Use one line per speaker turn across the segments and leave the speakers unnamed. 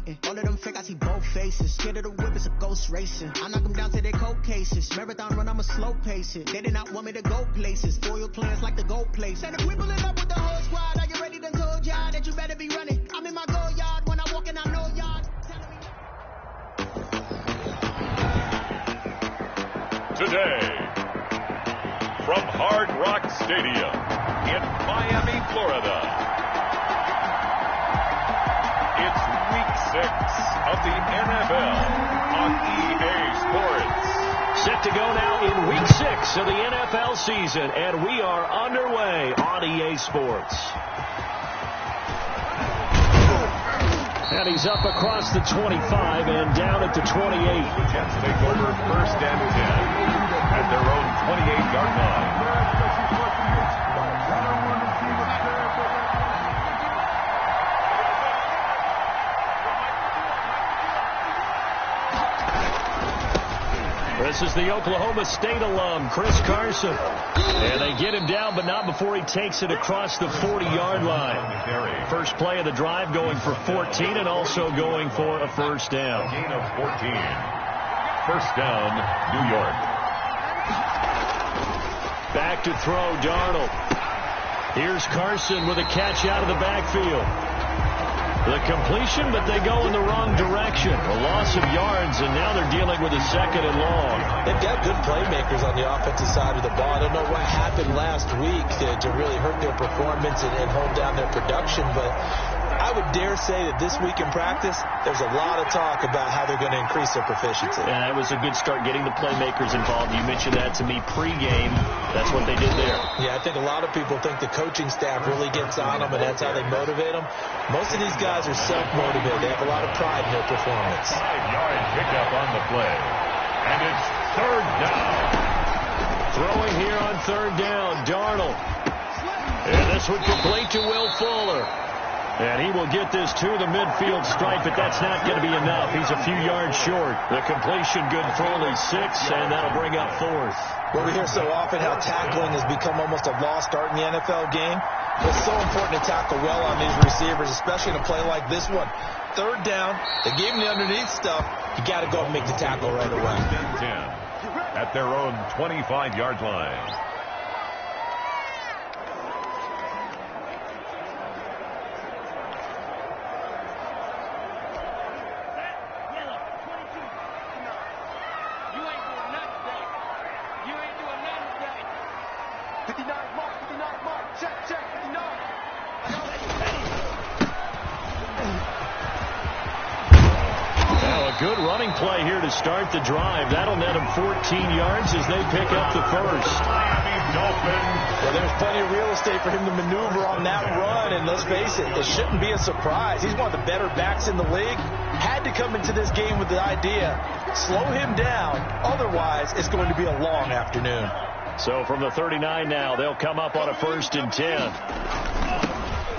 hating. All of them fake, I see both faces. Scared of the whip, it's a ghost racing. I knock them down to their cold cases. Marathon run, I'm a slow pace it. They did not want me to go places. Foil plans like the gold place. And if we pulling up with the whole squad, are you ready to told y'all that you better be running? I'm in my go yard when I walk in, I know y'all.
Today, from Hard Rock Stadium in Miami, Florida, it's Week 6 of the NFL on EA Sports.
Set to go now in Week 6 of the NFL season, and we are underway on EA Sports. And he's up across the 25 and down at the 28.
Jets take over first and 10 at their own 28-yard line.
This is the Oklahoma State alum, Chris Carson. And they get him down, but not before he takes it across the 40-yard line. First play of the drive going for 14 and also going for a first down.
Gain of 14. First down, New York.
Back to throw, Darnold. Here's Carson with a catch out of the backfield. The completion, but they go in the wrong direction. A loss of yards, and now they're dealing with a second and long.
They've got good playmakers on the offensive side of the ball. I don't know what happened last week to really hurt their performance and hold down their production, but I would dare say that this week in practice, there's a lot of talk about how they're going to increase their proficiency.
And that was a good start getting the playmakers involved. You mentioned that to me pregame. That's what they did there.
Yeah, I think a lot of people think the coaching staff really gets on them, and that's how they motivate them. Most of these guys are self-motivated. They have a lot of pride in their performance.
5-yard pickup on the play. And it's third down.
Throwing here on third down, Darnold. And this would complete to Will Fuller. And he will get this to the midfield stripe, but that's not going to be enough. He's a few yards short. The completion good for only 6, and that'll bring up fourth.
Well, we hear so often how tackling has become almost a lost art in the NFL game. It's so important to tackle well on these receivers, especially in a play like this one. Third down, they gave him the underneath stuff. You got to go and make the tackle right away.
10 at their own 25-yard line.
Good running play here to start the drive. That'll net him 14 yards as they pick up the first.
Well, there's plenty of real estate for him to maneuver on that run, and let's face it shouldn't be a surprise. He's one of the better backs in the league. Had to come into this game with the idea, slow him down, otherwise it's going to be a long afternoon.
So from the 39 now, they'll come up on a first and 10.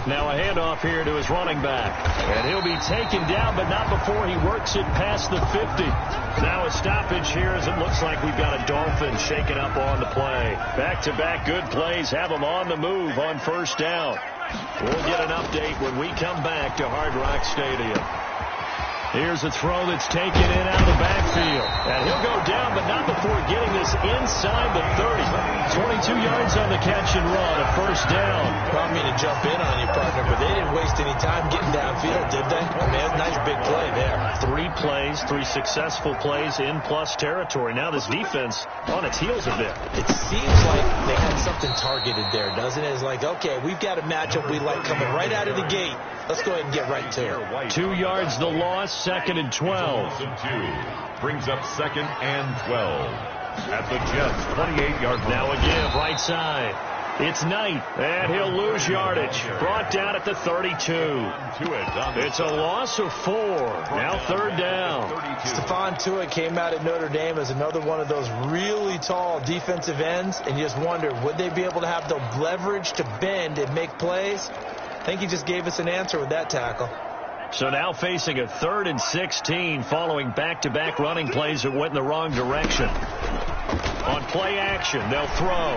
Now a handoff here to his running back. And he'll be taken down, but not before he works it past the 50. Now a stoppage here as it looks like we've got a Dolphin shaking up on the play. Back-to-back good plays have them on the move on first down. We'll get an update when we come back to Hard Rock Stadium. Here's a throw that's taken in out of the backfield. And he'll go down, but not before getting this inside the 30. 22 yards on the catch and run, a first down.
Well, I mean to jump in on you, partner, but they didn't waste any time getting downfield, did they? I mean, that's a nice big play there.
3 plays, 3 successful plays in plus territory. Now this defense on its heels a bit.
It seems like they had something targeted there, doesn't it? It's like, okay, we've got a matchup we like coming right out of the gate. Let's go ahead and get right to it.
2 yards the loss, second and 12.
Brings up second and 12 at the Jets 28-yard line.
Now again, right side. It's Knight, and he'll lose yardage. Brought down at the 32. It's a loss of 4. Now third down.
Stephon Tuitt came out at Notre Dame as another one of those really tall defensive ends, and you just wonder, would they be able to have the leverage to bend and make plays? I think he just gave us an answer with that tackle.
So now facing a 3rd and 16 following back-to-back running plays that went in the wrong direction. On play action, they'll throw.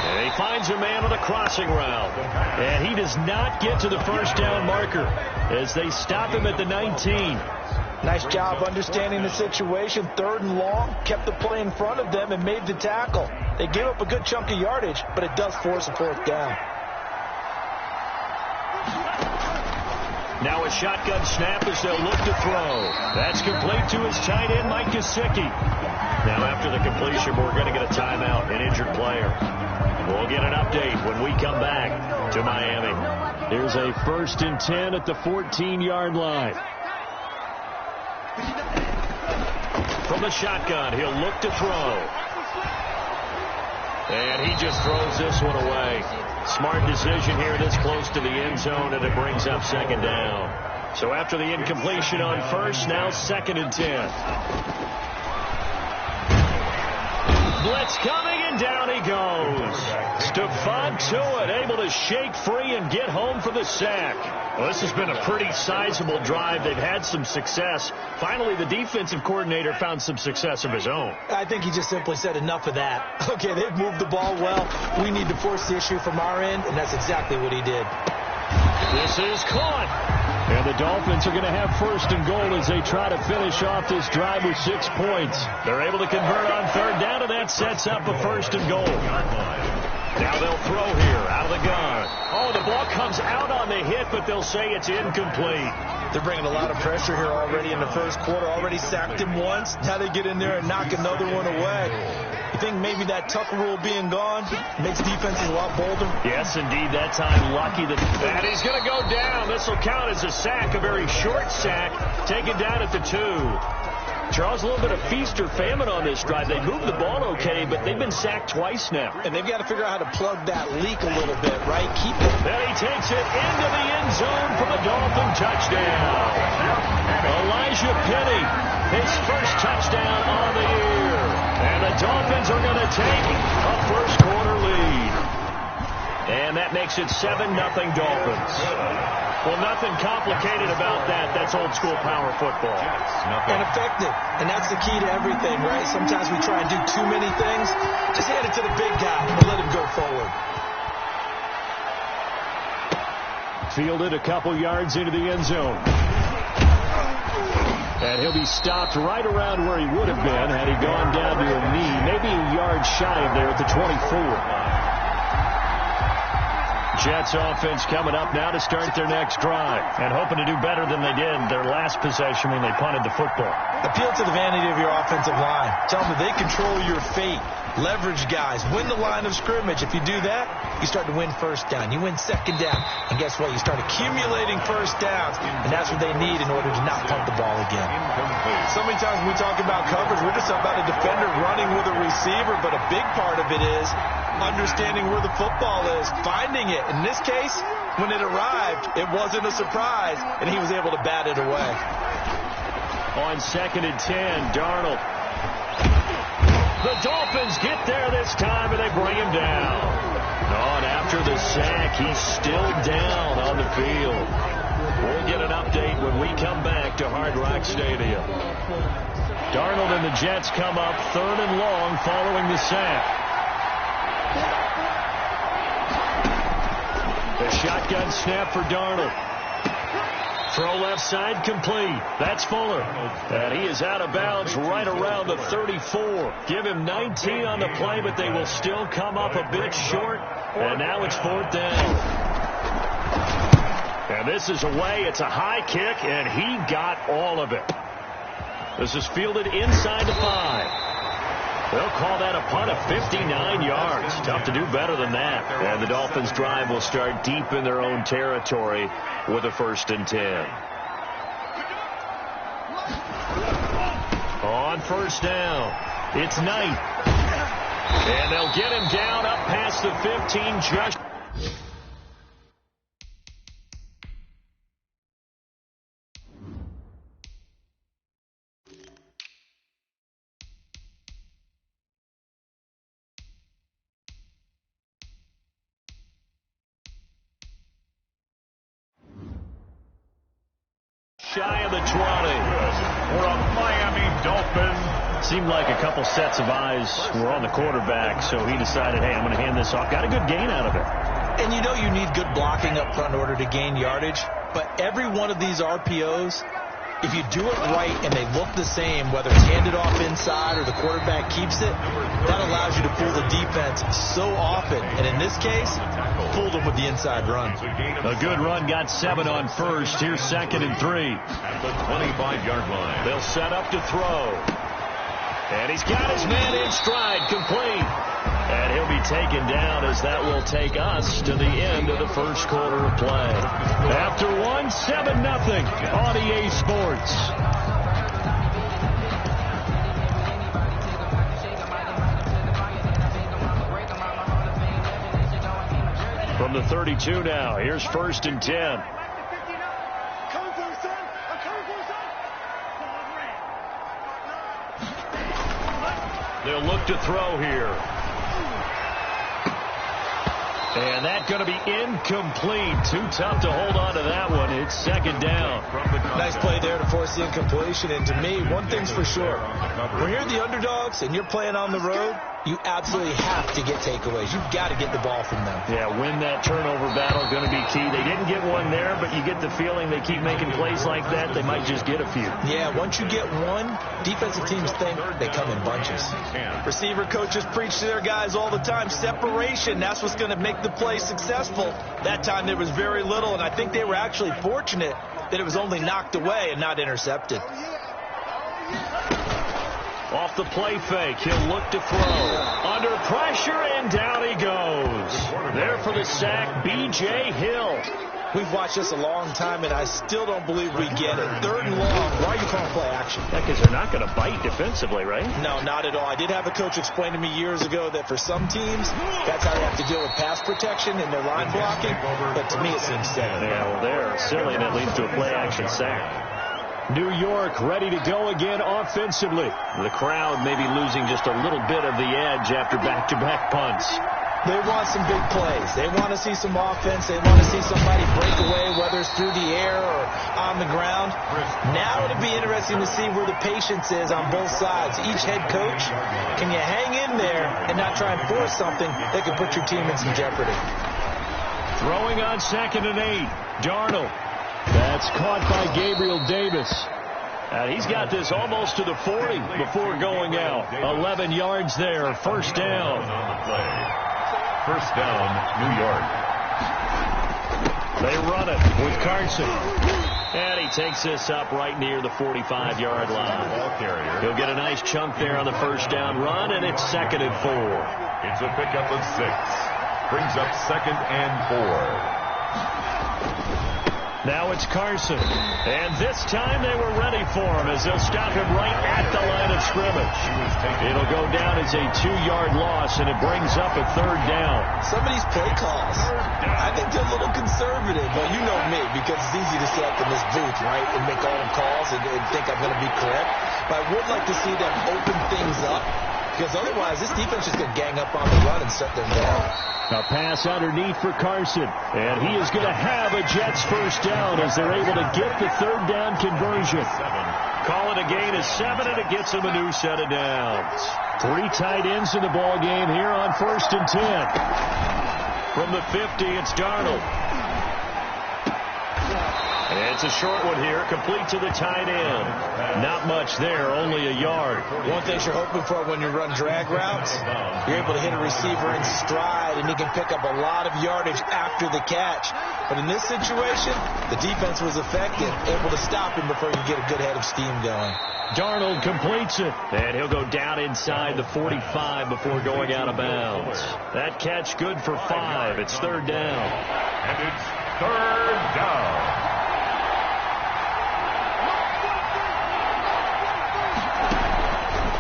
And he finds a man on a crossing route. And he does not get to the first down marker as they stop him at the 19.
Nice job understanding the situation. 3rd and long, kept the play in front of them and made the tackle. They gave up a good chunk of yardage, but it does force a 4th down.
Now a shotgun snap as they'll look to throw. That's complete to his tight end, Mike Gesicki. Now after the completion, we're going to get a timeout, an injured player. We'll get an update when we come back to Miami. Here's a 1st and 10 at the 14-yard line. From the shotgun, he'll look to throw. And he just throws this one away. Smart decision here this close to the end zone, and it brings up 2nd down. So after the incompletion on 1st, now 2nd and 10. Blitz coming, and down he goes. Stephon Tuitt able to shake free and get home for the sack. Well, this has been a pretty sizable drive. They've had some success. Finally, the defensive coordinator found some success of his own.
I think he just simply said enough of that. Okay, they've moved the ball well. We need to force the issue from our end, and that's exactly what he did.
This is caught. And the Dolphins are going to have 1st and goal as they try to finish off this drive with 6 points. They're able to convert on 3rd down, and that sets up a 1st and goal. Now they'll throw here out of the gun. Oh, the ball comes out on the hit, but they'll say it's incomplete.
They're bringing a lot of pressure here already in the 1st quarter. Already sacked him once. Now they get in there and knock another one away. You think maybe that Tucker rule being gone makes defenses a lot bolder?
Yes, indeed. That time lucky that he's going to go down. This will count as a sack, a very short sack, taken down at the 2. Charles, a little bit of feast or famine on this drive. They moved the ball okay, but they've been sacked twice now.
And they've got to figure out how to plug that leak a little bit, right? Keep it.
Then he takes it into the end zone for the Dolphin touchdown. Elijah Penny, his first touchdown on the year. And the Dolphins are going to take a 1st quarter lead. And that makes it 7-0 Dolphins. Well, nothing complicated about that. That's old-school power football.
And effective. And that's the key to everything, right? Sometimes we try and do too many things. Just hand it to the big guy and let him go forward.
Fielded a couple yards into the end zone. And he'll be stopped right around where he would have been had he gone down to a knee. Maybe a yard shy of there at the 24. Jets offense coming up now to start their next drive and hoping to do better than they did their last possession when they punted the football.
Appeal to the vanity of your offensive line. Tell them that they control your fate. Leverage guys. Win the line of scrimmage. If you do that, you start to win 1st down. You win 2nd down. And guess what? You start accumulating 1st downs. And that's what they need in order to not punt the ball again. So many times when we talk about coverage, we're just about a defender running with a receiver. But a big part of it is understanding where the football is, finding it. In this case, when it arrived, it wasn't a surprise, and he was able to bat it away.
On 2nd and 10, Darnold. The Dolphins get there this time, and they bring him down. Oh, and after the sack, he's still down on the field. We'll get an update when we come back to Hard Rock Stadium. Darnold and the Jets come up 3rd and long following the sack. The shotgun snap for Darnold. Throw left side complete. That's Fuller. And he is out of bounds right around the 34. Give him 19 on the play, but they will still come up a bit short. And now it's 4th down. And this is away. It's a high kick, and he got all of it. This is fielded inside the 5. They'll call that a punt of 59 yards. Tough to do better than that. And the Dolphins' drive will start deep in their own territory with a 1st and 10. On 1st down, it's Knight. And they'll get him down up past the 15 just. Shy of the 20.
For a Miami Dolphin
Seemed like a couple sets of eyes were on the quarterback, so he decided, hey, I'm going to hand this off. Got a good gain out of it.
And you know you need good blocking up front in order to gain yardage, but every one of these RPOs, if you do it right and they look the same, whether it's handed off inside or the quarterback keeps it, that allows you to fool the defense so often. And in this case, fooled them with the inside run.
A good run, got 7 on first. Here's 2nd and 3.
At the 25-yard line.
They'll set up to throw. And he's got his man in stride, complete. And he'll be taken down as that will take us to the end of the first quarter of play. After 7-0 on EA Sports. From the 32 now, here's 1st and 10. They'll look to throw here. And that's going to be incomplete. Too tough to hold on to that one. It's 2nd down.
Nice play there to force the incompletion. And to me, one thing's for sure. When you're the underdogs and you're playing on the road, you absolutely have to get takeaways. You've got to get the ball from them.
Yeah, win that turnover battle, going to be key. They didn't get one there, but you get the feeling they keep making plays like that, they might just get a few.
Yeah, once you get one, defensive teams think they come in bunches. Receiver coaches preach to their guys all the time. Separation, that's what's going to make the play successful. That time there was very little, and I think they were actually fortunate that it was only knocked away and not intercepted.
Off the play fake, he'll look to throw. Under pressure, and down he goes. There for the sack, B.J. Hill.
We've watched this a long time, and I still don't believe we get it. 3rd and long. Why are you calling play action?
Yeah, because they're not going to bite defensively, right?
No, not at all. I did have a coach explain to me years ago that for some teams, that's how they have to deal with pass protection and their line blocking. But to me, it seems silly.
Yeah, well, they're silly, and it leads to a play action sack. New York ready to go again offensively. The crowd may be losing just a little bit of the edge after back-to-back punts.
They want some big plays. They want to see some offense. They want to see somebody break away, whether it's through the air or on the ground. Now it'll be interesting to see where the patience is on both sides. Each head coach, can you hang in there and not try and force something that could put your team in some jeopardy?
Throwing on 2nd and 8. Darnold. That's caught by Gabriel Davis. And he's got this almost to the 40 before going out. 11 yards there. 1st down.
1st down, New York.
They run it with Carson. And he takes this up right near the 45-yard line.
Ball carrier.
He'll get a nice chunk there on the 1st down run, and it's 2nd and 4.
It's a pickup of 6. Brings up 2nd and 4.
Now it's Carson. And this time they were ready for him as they'll stop him right at the line of scrimmage. It'll go down as a 2-yard loss, and it brings up a 3rd down.
Some of these play calls, I think they're a little conservative. But you know me, because it's easy to sit up in this booth, right, and make all the calls and think I'm going to be correct. But I would like to see them open things up, because otherwise this defense is going to gang up on the run and shut them down.
A pass underneath for Carson, and he is going to have a Jets 1st down as they're able to get the 3rd down conversion. Call it a gain of 7, and it gets them a new set of downs. 3 tight ends in the ball game here on 1st and 10. From the 50, it's Darnold. And it's a short one here, complete to the tight end. Not much there, only a yard.
One thing you're hoping for when you run drag routes, you're able to hit a receiver in stride, and he can pick up a lot of yardage after the catch. But in this situation, the defense was effective, able to stop him before he could get a good head of steam going.
Darnold completes it, and he'll go down inside the 45 before going out of bounds. That catch good for 5. It's 3rd down.
And it's 3rd down.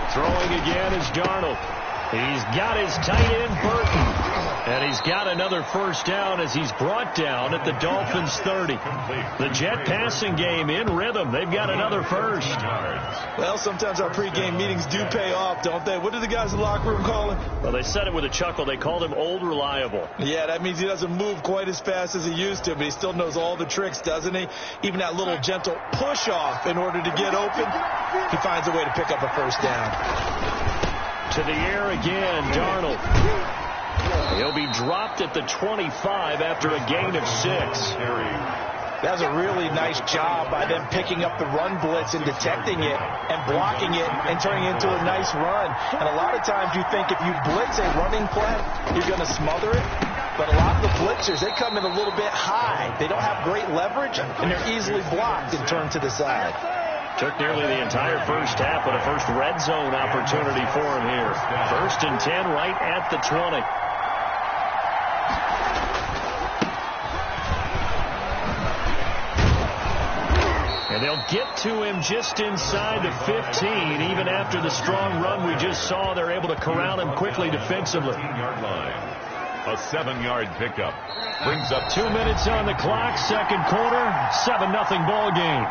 Throwing again is Darnold. He's got his tight end, Burton. And he's got another first down as he's brought down at the Dolphins' 30. The Jet passing game in rhythm. They've got another first.
Well, sometimes our pregame meetings do pay off, don't they? What do the guys in the locker room call him?
Well, they said it with a chuckle. They called him Old Reliable.
Yeah, that means he doesn't move quite as fast as he used to, but he still knows all the tricks, doesn't he? Even that little gentle push-off in order to get open, he finds a way to pick up a first down.
To the air again, Darnold. He'll be dropped at the 25 after a gain of 6.
That was a really nice job by them picking up the run blitz and detecting it and blocking it and turning it into a nice run. And a lot of times you think if you blitz a running play, you're going to smother it. But a lot of the blitzers, they come in a little bit high. They don't have great leverage, and they're easily blocked and turned to the side.
Took nearly the entire first half, but a first red zone opportunity for him here. 1st and 10 right at the 20. And they'll get to him just inside the 15. Even after the strong run we just saw, they're able to corral him quickly defensively.
A 7-yard pickup. Brings up
2 minutes on the clock, second quarter, 7-0 ball game.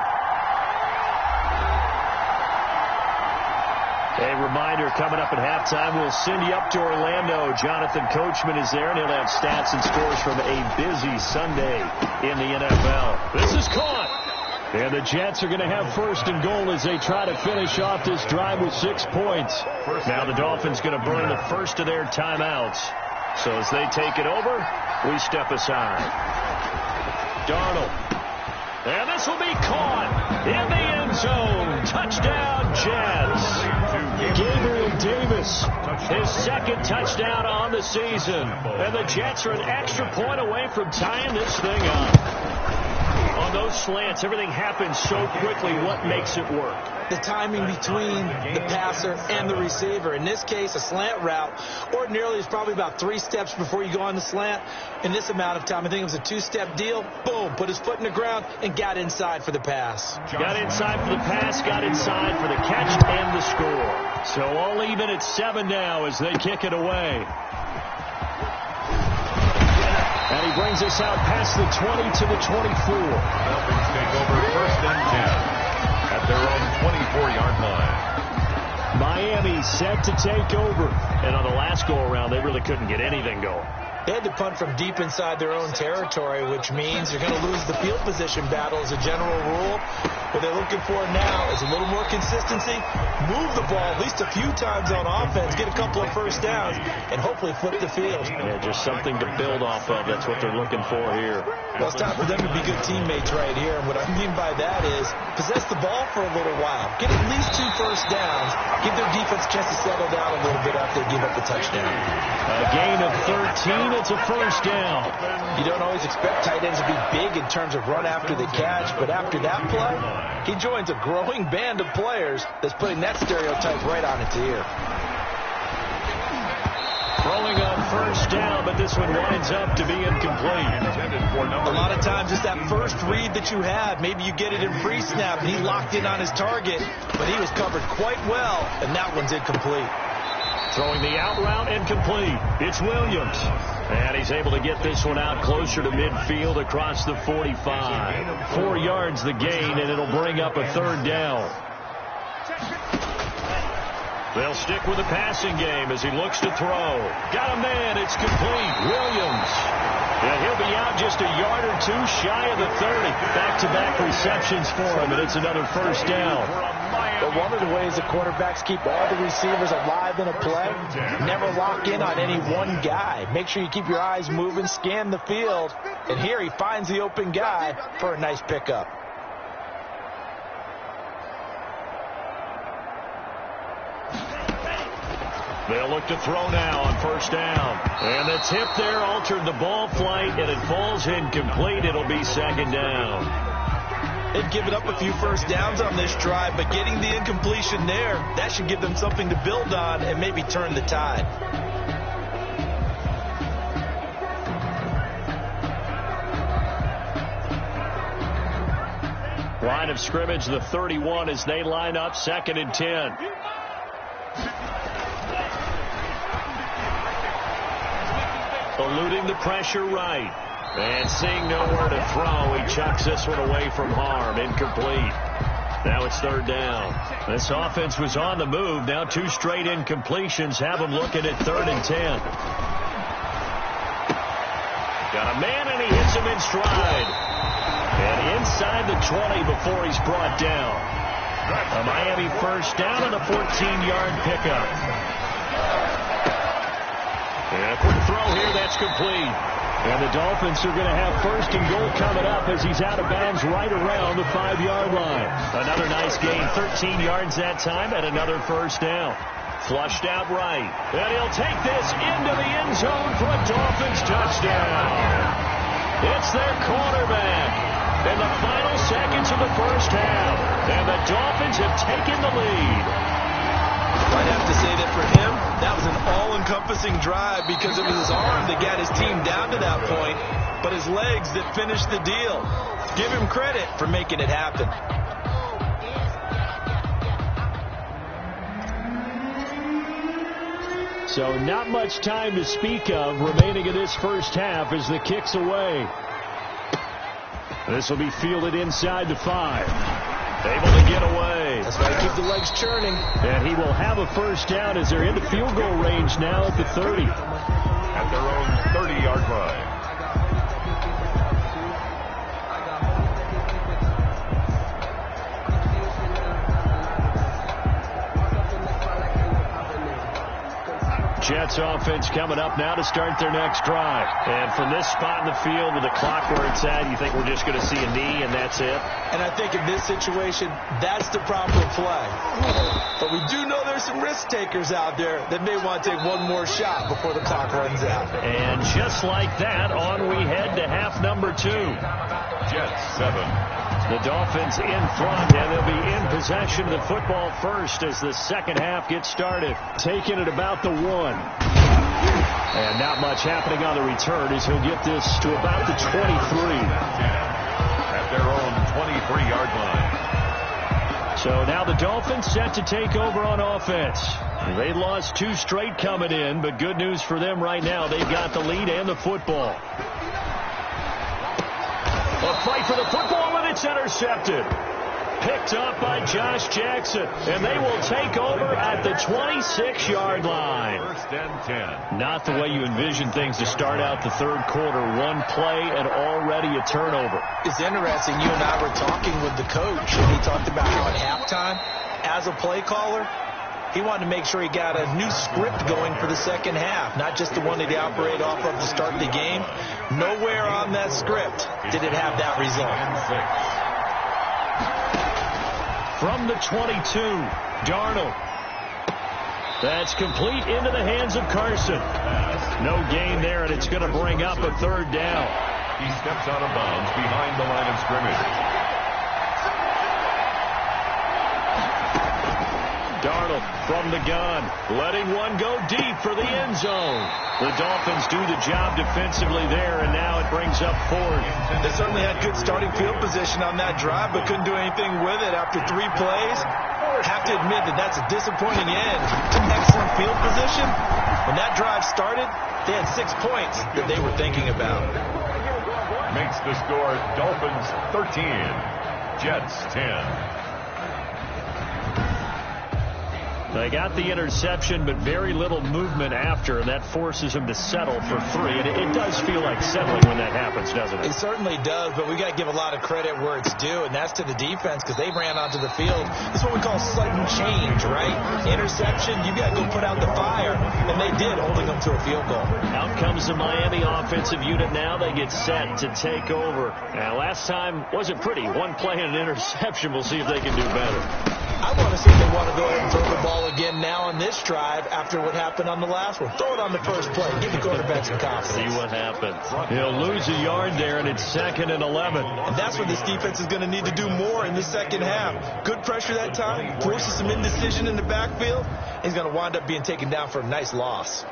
A reminder, coming up at halftime, we'll send you up to Orlando. Jonathan Coachman is there, and he'll have stats and scores from a busy Sunday in the NFL. This is caught. And the Jets are going to have 1st and goal as they try to finish off this drive with 6 points. Now the Dolphins going to burn the first of their timeouts. So as they take it over, we step aside. Darnold. And this will be caught in the end zone. Touchdown, Jets. Gabriel Davis, his 2nd touchdown on the season. And the Jets are an extra point away from tying this thing up. On those slants, everything happens so quickly. What makes it work?
The timing between the passer and the receiver. In this case, a slant route ordinarily is probably about 3 steps before you go on the slant. In this amount of time, I think it was a 2-step deal. Boom, put his foot in the ground and got inside for the pass.
Got inside for the pass, got inside for the catch and the score. So all even at 7 now as they kick it away. And he brings us out past the 20 to the 24.
Dolphins take over 1st and 10 at their own 24-yard line.
Miami set to take over. And on the last go-around, they really couldn't get anything going.
They had to punt from deep inside their own territory, which means you're going to lose the field position battle as a general rule. What they're looking for now is a little more consistency, move the ball at least a few times on offense, get a couple of first downs, and hopefully flip the field.
Yeah, just something to build off of. That's what they're looking for here.
Well, it's time for them to be good teammates right here. And what I mean by that is possess the ball for a little while. Get at least 2 first downs. Give their defense a chance to settle down a little bit after they give up the touchdown.
A gain of 13. It's a first down.
You don't always expect tight ends to be big in terms of run after the catch, but after that play, he joins a growing band of players that's putting that stereotype right on its ear.
Throwing on first down, but this one winds up to be incomplete.
A lot of times it's that first read that you have. Maybe you get it in pre-snap, and he locked in on his target, but he was covered quite well, and that one's incomplete.
Throwing the out route incomplete. It's Williams. And he's able to get this one out closer to midfield across the 45. 4 yards the gain, and it'll bring up a 3rd down. They'll stick with the passing game as he looks to throw. Got a man. It's complete. Williams. And he'll be out just a yard or 2 shy of the 30. Back-to-back receptions for him, and it's another first down.
But one of the ways the quarterbacks keep all the receivers alive in a play, never lock in on any one guy. Make sure you keep your eyes moving, scan the field. And here he finds the open guy for a nice pickup.
They'll look to throw now on first down. And the tip there altered the ball flight, and it falls incomplete. It'll be 2nd down.
They've given up a few first downs on this drive, but getting the incompletion there, that should give them something to build on and maybe turn the tide.
Line of scrimmage, the 31 as they line up 2nd and 10. Eluding the pressure right. And seeing nowhere to throw, he chucks this one away from harm. Incomplete. Now it's third down. This offense was on the move. Now 2 straight incompletions have them looking at 3rd and 10. Got a man, and he hits him in stride. And inside the 20 before he's brought down. A Miami first down and a 14-yard pickup. And a quick throw here, that's complete. And the Dolphins are going to have 1st and goal coming up as he's out of bounds right around the 5-yard line. Another nice gain, 13 yards that time, and another first down. Flushed out right. And he'll take this into the end zone for a Dolphins touchdown. It's their quarterback in the final seconds of the first half. And the Dolphins have taken the lead.
I'd have to say that for him, that was an all-encompassing drive because it was his arm that got his team down to that point, but his legs that finished the deal. Give him credit for making it happen.
So not much time to speak of remaining in this first half as the kick's away. This will be fielded inside the 5. Able to get away.
That's why you keep the legs churning.
And he will have a first down as they're into field goal range now at the 30.
At their own 30-yard line.
Jets offense coming up now to start their next drive. And from this spot in the field with the clock where it's at, you think we're just going to see a knee and that's it?
And I think in this situation, that's the proper play. But we do know there's some risk takers out there that may want to take one more shot before the clock runs out.
And just like that, on we head to half number 2.
Jets 7.
The Dolphins in front, and they'll be in possession of the football first as the second half gets started. Taking it about the 1. And not much happening on the return as he'll get this to about the 23.
At their own 23-yard line.
So now the Dolphins set to take over on offense. They lost 2 straight coming in, but good news for them right now. They've got the lead and the football. A fight for the football, and it's intercepted. Picked up by Josh Jackson, and they will take over at the 26-yard line.
1st and 10.
Not the way you envision things to start out the third quarter. 1 play and already a turnover.
It's interesting. You and I were talking with the coach, and he talked about how at halftime, as a play caller, he wanted to make sure he got a new script going for the second half, not just the one that he operated off of to start the game. Nowhere on that script did it have that result.
From the 22, Darnold. That's complete into the hands of Carson. No gain there, and it's going to bring up a 3rd down.
He steps out of bounds behind the line of scrimmage.
Darnold from the gun, letting one go deep for the end zone. The Dolphins do the job defensively there, and now it brings up 4th.
They certainly had good starting field position on that drive, but couldn't do anything with it after 3 plays. Have to admit that that's a disappointing end to excellent field position. When that drive started, they had 6 points that they were thinking about.
Makes the score Dolphins 13, Jets 10.
They got the interception, but very little movement after, and that forces them to settle for 3. And it does feel like settling when that happens, doesn't it?
It certainly does, but we got to give a lot of credit where it's due, and that's to the defense because they ran onto the field. That's what we call sudden change, right? Interception, you got to go put out the fire, and they did, holding them to a field goal.
Out comes the Miami offensive unit now. They get set to take over. Now, last time wasn't pretty. 1 play and an interception. We'll see if they can do better.
I want to see if they want to go ahead and throw the ball again now on this drive after what happened on the last one. Throw it on the first play. Give the quarterback some confidence.
See what happens. He'll lose a yard there, and it's 2nd and 11.
And that's what this defense is going to need to do more in the second half. Good pressure that time. Forces some indecision in the backfield. He's going to wind up being taken down for a nice loss.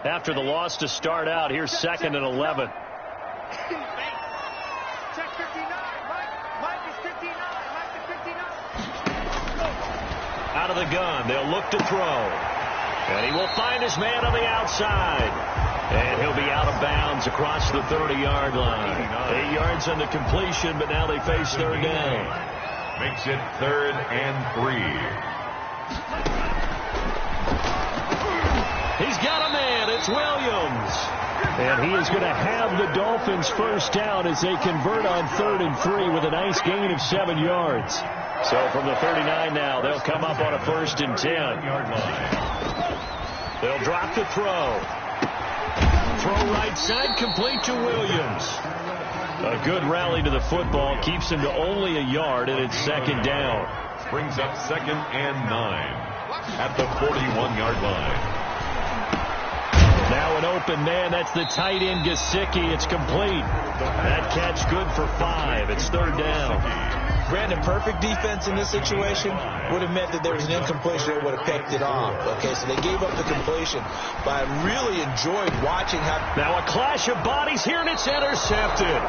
After the loss to start out, here's 2nd and 11.
Check 59. Mike is 59.
of the gun. They'll look to throw. And he will find his man on the outside. And he'll be out of bounds across the 30-yard line. 8 yards on the completion, but now they face third down.
Makes it 3rd and 3.
He's got a man. It's Williams. And he is going to have the Dolphins first down as they convert on 3rd and 3 with a nice gain of 7 yards. So from the 39 now, they'll come up on a 1st and 10. They'll drop the throw. Throw right side, complete to Williams. A good rally to the football, keeps him to only a yard, and it's 2nd down.
Brings up 2nd and 9 at the 41-yard line.
Now an open man. That's the tight end, Gesicki. It's complete. That catch good for 5. It's 3rd down.
Brandon, perfect defense in this situation would have meant that there was an incompletion that would have picked it off. Okay, so they gave up the completion. But I really enjoyed watching how...
Now a clash of bodies here, and it's intercepted.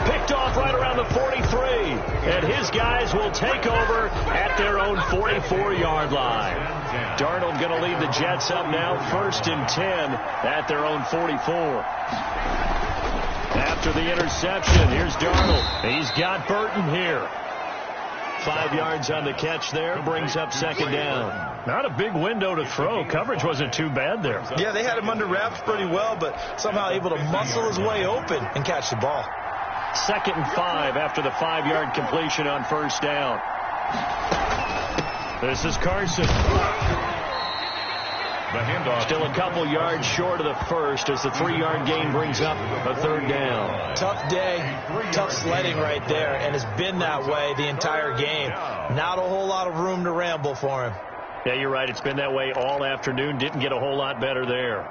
Picked off right around the 43. And his guys will take over at their own 44-yard line. Darnold going to lead the Jets up now, 1st and 10 at their own 44. After the interception, here's Darnold. He's got Burton here. 5 yards on the catch there. Brings up 2nd down. Not a big window to throw. Coverage wasn't too bad there.
Yeah, they had him under wraps pretty well, but somehow able to muscle his way open and catch the ball.
2nd and 5 after the 5-yard completion on 1st down. This is Carson.
The handoff.
Still a couple yards short of the first as the 3-yard gain brings up a 3rd down.
Tough day, tough sledding right there, and it's been that way the entire game. Not a whole lot of room to ramble for him.
Yeah, you're right. It's been that way all afternoon. Didn't get a whole lot better there.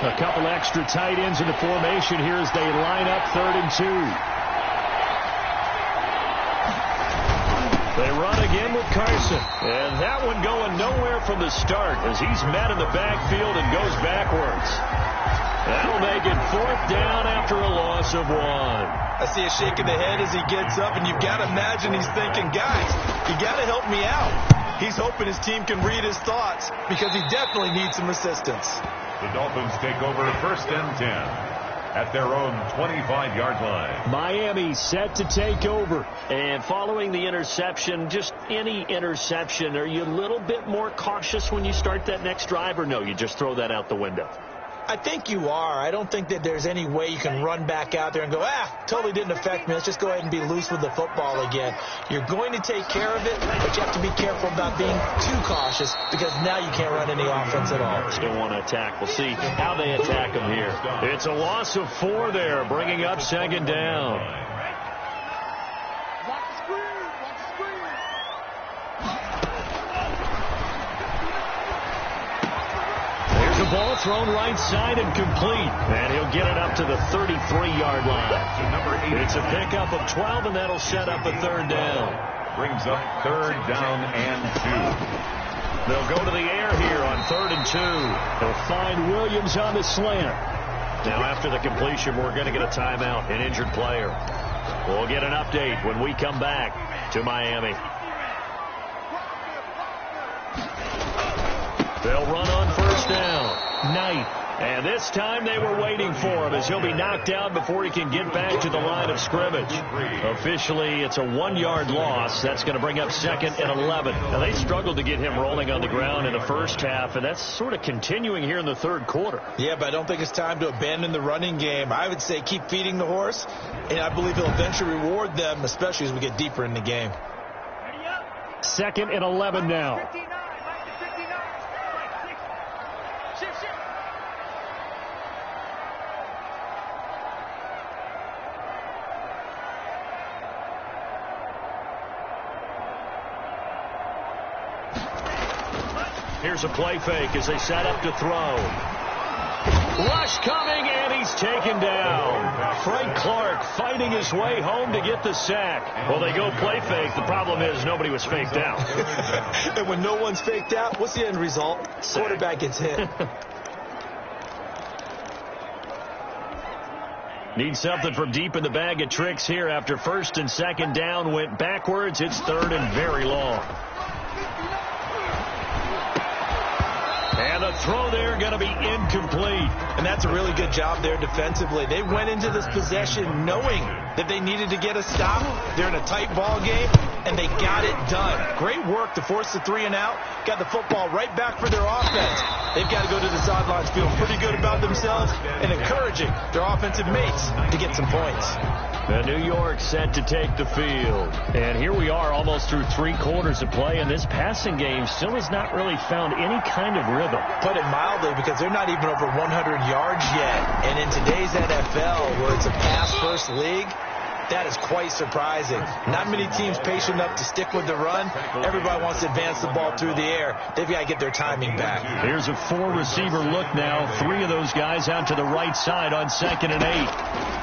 A couple extra tight ends in the formation here as they line up 3rd and 2. They run again with Carson. And that one going nowhere from the start as he's met in the backfield and goes backwards. That'll make it 4th down after a loss of 1.
I see a shake of the head as he gets up, and you've got to imagine he's thinking, guys, you got to help me out. He's hoping his team can read his thoughts because he definitely needs some assistance.
The Dolphins take over 1st and 10. At their own 25-yard line.
Miami set to take over. And following the interception, just any interception, are you a little bit more cautious when you start that next drive, or no, you just throw that out the window?
I think you are. I don't think that there's any way you can run back out there and go, totally didn't affect me. Let's just go ahead and be loose with the football again. You're going to take care of it, but you have to be careful about being too cautious because now you can't run any offense at all.
Still want to attack. We'll see how they attack them here. It's a loss of 4 there, bringing up 2nd down. Ball thrown right side and complete. And he'll get it up to the 33-yard line. It's a pickup of 12, and that'll set up a 3rd down.
Brings up 3rd down and 2.
They'll go to the air here on 3rd and 2. They'll find Williams on the slant. Now after the completion, we're going to get a timeout, an injured player. We'll get an update when we come back to Miami. They'll run on 1st down. Knight. And this time they were waiting for him as he'll be knocked down before he can get back to the line of scrimmage. Officially, it's a 1-yard loss. That's going to bring up 2nd and 11. Now, they struggled to get him rolling on the ground in the first half, and that's sort of continuing here in the 3rd quarter.
Yeah, but I don't think it's time to abandon the running game. I would say keep feeding the horse, and I believe he'll eventually reward them, especially as we get deeper in the game.
2nd and 11 now. Here's a play fake as they set up to throw. Rush coming, and he's taken down. Frank Clark fighting his way home to get the sack. Well, they go play fake. The problem is nobody was faked out.
And when no one's faked out, what's the end result? Sack. Quarterback gets hit.
Need something from deep in the bag of tricks here after first and second down went backwards. It's third and very long. And the throw there going to be incomplete.
And that's a really good job there defensively. They went into this possession knowing that they needed to get a stop. They're in a tight ball game, and they got it done. Great work to force the 3 and out. Got the football right back for their offense. They've got to go to the sidelines feeling pretty good about themselves and encouraging their offensive mates to get some points.
The New York set to take the field. And here we are almost through 3 quarters of play, and this passing game still has not really found any kind of rhythm.
Put it mildly, because they're not even over 100 yards yet. And in today's NFL, where it's a pass-first league, that is quite surprising. Not many teams patient enough to stick with the run. Everybody wants to advance the ball through the air. They've got to get their timing back.
Here's a 4-receiver look now. 3 of those guys out to the right side on 2nd and 8.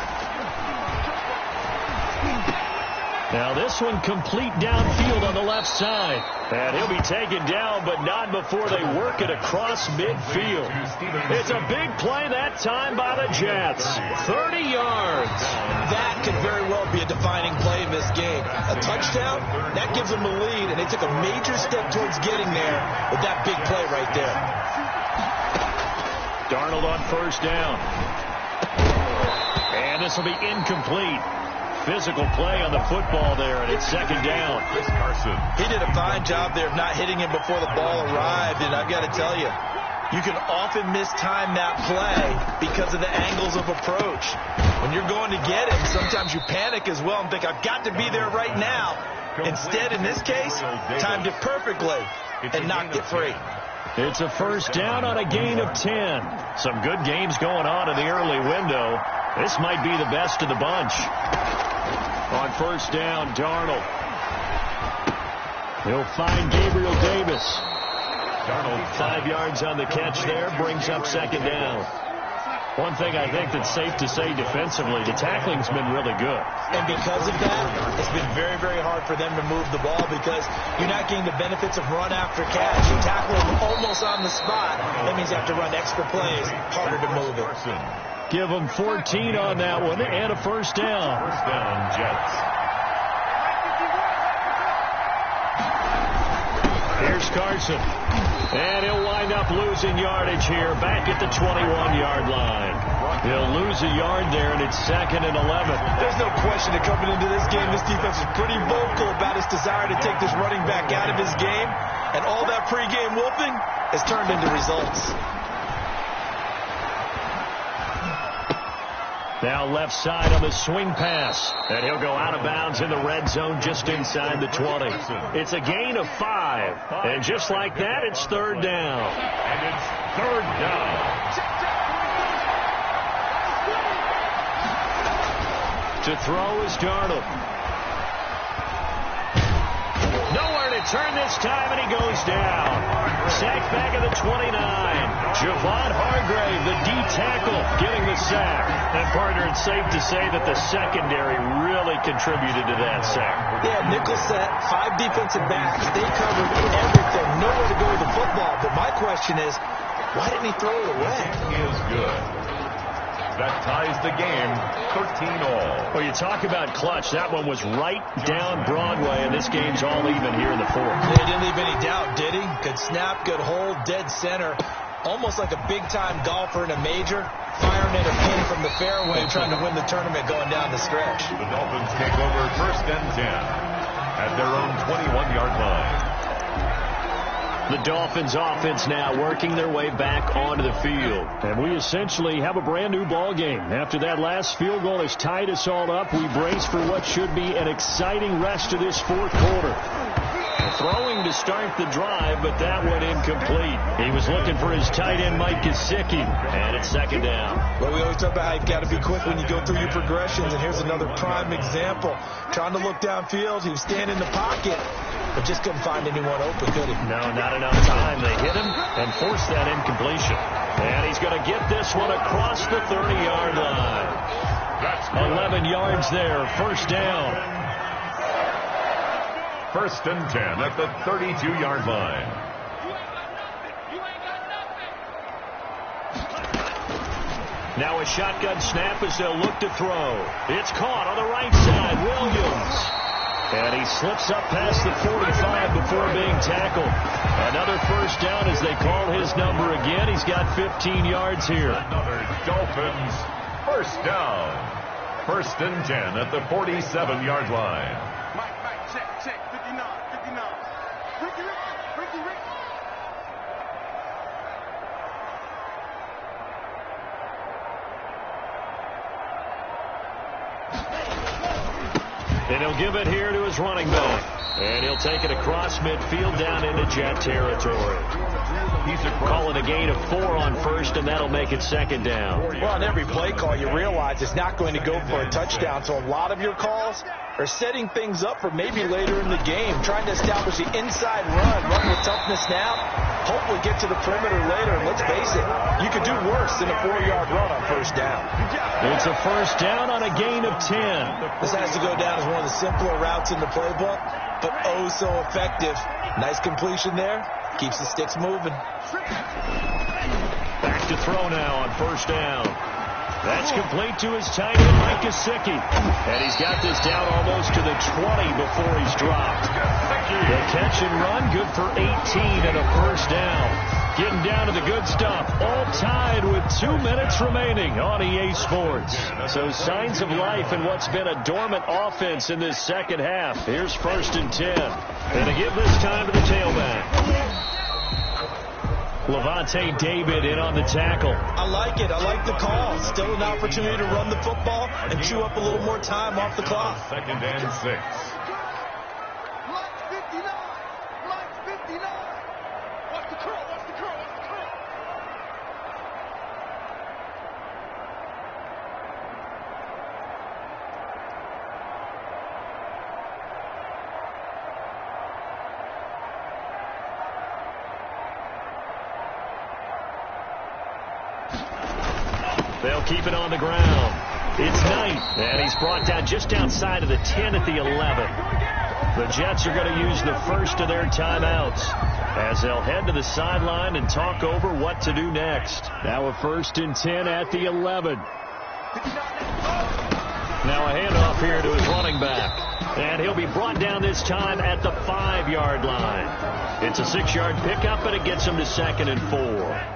Now this one complete downfield on the left side. And he'll be taken down, but not before they work it across midfield. It's a big play that time by the Jets. 30 yards.
That could very well be a defining play in this game. A touchdown, that gives them a lead, and they took a major step towards getting there with that big play right there.
Darnold on first down. And this will be incomplete. Physical play on the football there, and it's 2nd down.
He did a fine job there of not hitting him before the ball arrived, and I've got to tell you, you can often mistime that play because of the angles of approach. When you're going to get him, sometimes you panic as well and think, I've got to be there right now. Instead, in this case, timed it perfectly and knocked it free.
It's a first down on a gain of 10. Some good games going on in the early window. This might be the best of the bunch. On first down, Darnold. He'll find Gabriel Davis. Darnold 5 yards on the catch there, brings up 2nd down. One thing I think that's safe to say defensively, the tackling's been really good.
And because of that, it's been very, very hard for them to move the ball because you're not getting the benefits of run after catch. You tackle them almost on the spot. That means you have to run extra plays, harder to move it.
Give them 14 on that one and a first down.
First down, Jets.
Here's Carson. And he'll wind up losing yardage here back at the 21-yard line. He'll lose a yard there, and it's 2nd and 11.
There's no question that coming into this game, this defense is pretty vocal about its desire to take this running back out of his game. And all that pregame whooping has turned into results.
Now left side on the swing pass. And he'll go out of bounds in the red zone just inside the 20. It's a gain of 5. And just like that, it's 3rd down.
And it's 3rd down.
To throw is Darnold. Nowhere to turn this time, and he goes down. Sacked back at the 29. Javon Hargrave, the D tackle, getting the sack. And, partner, it's safe to say that the secondary really contributed to that sack.
Yeah, nickel set, 5 defensive backs. They covered everything. Nowhere to go with the football. But my question is, why didn't he throw it away?
He is good. That ties the game, 13-all.
Well, you talk about clutch. That one was right down Broadway, and this game's all even here in the 4th.
Yeah, he didn't leave any doubt, did he? Good snap, good hold, dead center. Almost like a big-time golfer in a major, firing at a pin from the fairway, trying to win the tournament going down the stretch.
The Dolphins take over 1st and 10 at their own 21-yard line.
The Dolphins offense now working their way back onto the field. And we essentially have a brand new ball game. After that last field goal has tied us all up, we brace for what should be an exciting rest of this 4th quarter. Throwing to start the drive, but that went incomplete. He was looking for his tight end, Mike Gesicki, and it's 2nd down.
Well, we always talk about how you've got to be quick when you go through your progressions, and here's another prime example. Trying to look downfield, he was standing in the pocket, but just couldn't find anyone open, could he?
No, not enough time. They hit him and forced that incompletion. And he's going to get this one across the 30-yard line. 11 yards there, first down.
1st and 10 at the 32-yard line.
Now a shotgun snap as they'll look to throw. It's caught on the right side. Williams. And he slips up past the 45 before being tackled. Another first down as they call his number again. He's got 15 yards here.
Another Dolphins first down. 1st and 10 at the 47-yard line.
Mike, check. 59. Ricky.
And he'll give it here to his running back. And he'll take it across midfield down into Jet territory. He's calling a gain of 4 on first, and that'll make it 2nd down.
Well, on every play call, you realize it's not going to go for a touchdown. So a lot of your calls are setting things up for maybe later in the game, trying to establish the inside run with toughness now, hopefully get to the perimeter later. And let's face it, you could do worse than a 4-yard run on first down.
It's a first down on a gain of 10.
This has to go down as one of the simpler routes in the playbook, but oh so effective. Nice completion there. Keeps the sticks moving.
Back to throw now on first down. That's complete to his tight end, Mike Gesicki. And he's got this down almost to the 20 before he's dropped. The catch and run, good for 18 and a first down. Getting down to the good stuff. All tied with 2 minutes remaining on EA Sports. So signs of life in what's been a dormant offense in this second half. Here's 1st and 10. And to give this time to the tailback. Levante David in on the tackle.
I like it. I like the call. Still an opportunity to run the football and chew up a little more time off the clock.
2nd and 6.
Block 59. Watch the curl.
They'll keep it on the ground. It's Knight, and he's brought down just outside of the 10 at the 11. The Jets are going to use the first of their timeouts as they'll head to the sideline and talk over what to do next. Now a 1st and 10 at the 11. Now a handoff here to his running back. And he'll be brought down this time at the 5-yard line. It's a 6-yard pickup, and it gets him to 2nd and 4.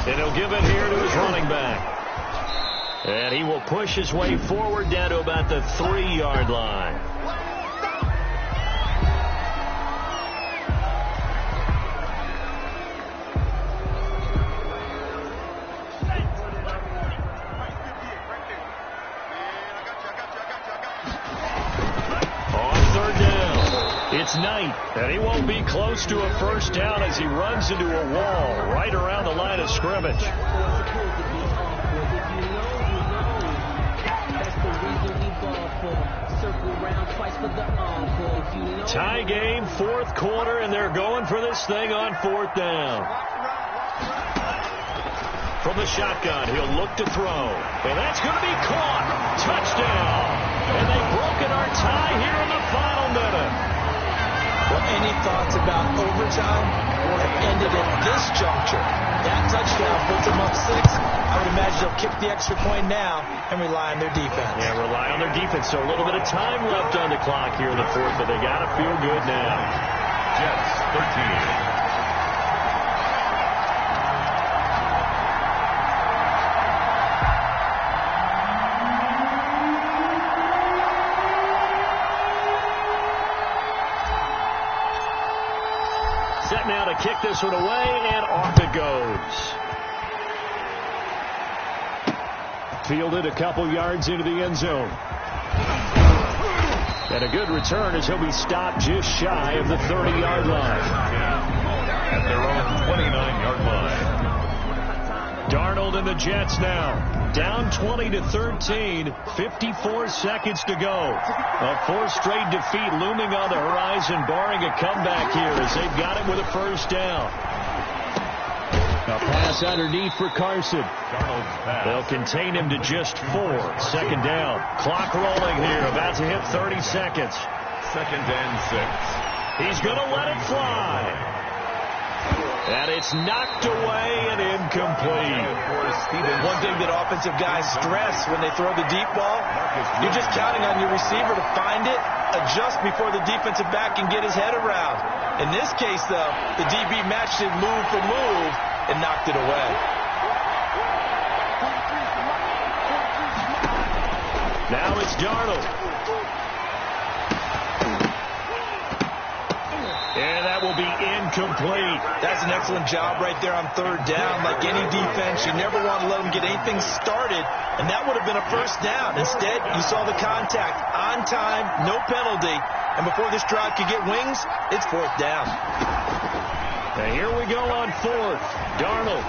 And he'll give it here to his running back. And he will push his way forward down to about the 3-yard line. On 3rd down, it's Knight. And he won't be close to a first down as he runs into a wall right around the line of scrimmage. Tie game, 4th quarter, and they're going for this thing on 4th down. From the shotgun, he'll look to throw. And that's going to be caught. Touchdown. And they've broken our tie here in the final minute.
Well, any thoughts about overtime have ended at this juncture? That touchdown puts them up 6. I would imagine they'll kick the extra point now and rely on their defense.
Yeah, rely on their defense. So a little bit of time left on the clock here in the 4th, but they got to feel good now.
Jets 13.
Set now to kick this one away, and off it goes. Fielded a couple yards into the end zone. And a good return as he'll be stopped just shy of the 30-yard line.
At their own 29-yard line.
Darnold and the Jets now. Down 20-13. 54 seconds to go. A 4th straight defeat looming on the horizon, barring a comeback here as they've got it with a first down. A pass underneath for Carson. They'll contain him to just 4. 2nd down. Clock rolling here. About to hit 30 seconds.
2nd and 6.
He's going to let it fly. And it's knocked away and incomplete.
One thing that offensive guys stress when they throw the deep ball, you're just counting on your receiver to find it, adjust before the defensive back can get his head around. In this case, though, the DB matched it move for move and knocked it away.
Now it's Darnold. And that will be incomplete.
That's an excellent job right there on third down. Like any defense, you never want to let them get anything started, and that would have been a first down. Instead, you saw the contact on time, no penalty, and before this drive could get wings, it's fourth down.
Now here we go on fourth. Darnold.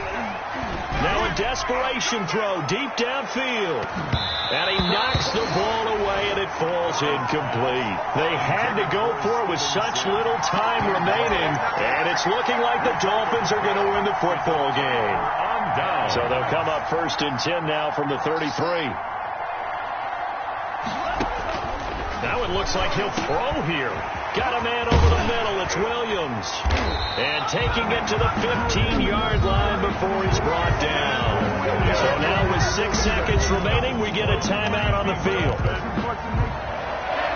Now a desperation throw deep downfield. And he knocks the ball away, and it falls incomplete. They had to go for it with such little time remaining, and it's looking like the Dolphins are going to win the football game. So they'll come up first and 10 now from the 33. Now it looks like he'll throw here. Got a man over the middle. It's Williams. And taking it to the 15-yard line before he's brought down. So now with 6 seconds remaining, we get a timeout on the field.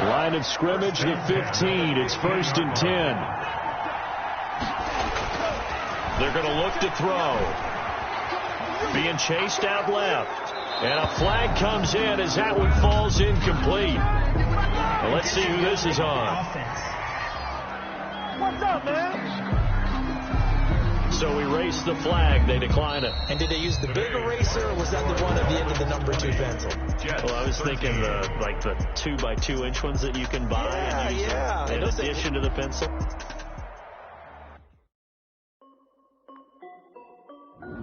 Line of scrimmage, the 15. It's first and 10. They're going to look to throw. Being chased out left. And a flag comes in as that one falls incomplete. Well, let's see who this is on.
What's up, man?
So we race the flag. They decline it.
And did they use the big eraser, or was that the one at the end of the number 2 pencil?
Well, I was thinking the 2x2 inch ones that you can buy and use in addition to the pencil.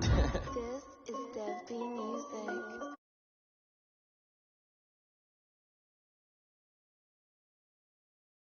Good